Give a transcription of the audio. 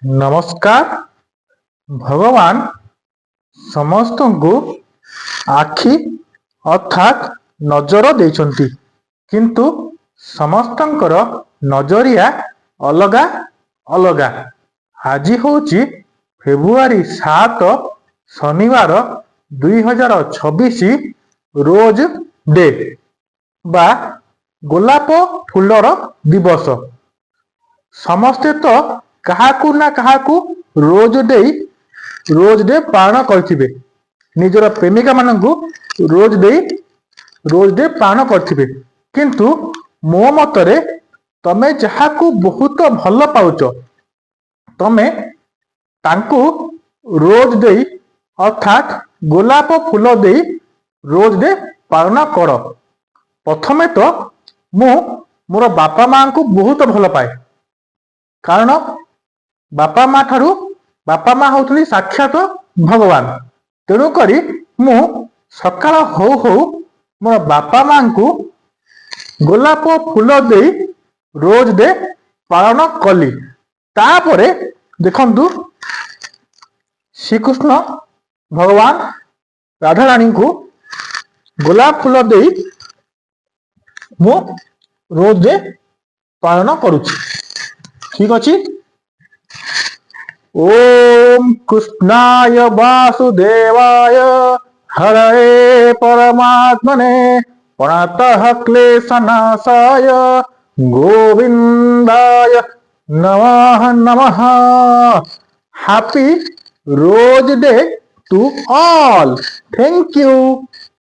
ନମସ୍କାର। ଭଗବାନ ସମସ୍ତଙ୍କୁ ଆଖି ଅର୍ଥାତ୍ ନଜର ଦେଇଛନ୍ତି, କିନ୍ତୁ ସମସ୍ତଙ୍କର ନଜରିଆ ଅଲଗା ଅଲଗା। ଆଜି ହେଉଛି ଫେବୃଆରୀ 7 ଶନିବାର 2026 ରୋଜ୍ ଡେ ବା ଗୋଲାପ ଫୁଲର ଦିବସ। ସମସ୍ତେ ତ କାହାକୁ ନା କାହାକୁ ରୋଜ୍ ଡେ ପାଳନ କରିଥିବେ। ନିଜର ପ୍ରେମିକା ମାନଙ୍କୁ ରୋଜ୍ ଡେ ପାଳନ କରିଥିବେ। କିନ୍ତୁ ମୋ ମତରେ ତମେ ଯାହାକୁ ବହୁତ ଭଲ ପାଉଛ, ତମେ ତାଙ୍କୁ ରୋଜ୍ ଡେ ଅର୍ଥାତ୍ ଗୋଲାପ ଫୁଲ ଦେଇ ରୋଜ୍ ଡେ ପାଳନ କର। ପ୍ରଥମେ ତ ମୁଁ ମୋର ବାପା ମାଙ୍କୁ ବହୁତ ଭଲ ପାଏ, କାରଣ ବାପା ମା ହଉଛନ୍ତି ସାକ୍ଷାତ ଭଗବାନ। ତେଣୁକରି ମୁଁ ସକାଳ ହଉ ହଉ ମୋର ବାପା ମାଙ୍କୁ ଗୋଲାପ ଫୁଲ ଦେଇ ରୋଜ୍ ଡେ ପାଳନ କଲି। ତାପରେ ଦେଖନ୍ତୁ, ଶ୍ରୀକୃଷ୍ଣ ଭଗବାନ ରାଧାରାଣୀଙ୍କୁ ଗୋଲାପ ଫୁଲ ଦେଇ ମୁଁ ରୋଜ୍ ଡେ ପାଳନ କରୁଛି। ଠିକ ଅଛି। ओम कृष्णाय वासुदेवाय हरये परमात्मने प्रणतः क्लेशनाशाय गोविंदाय नमः नमः। Happy rose day to all. Thank you.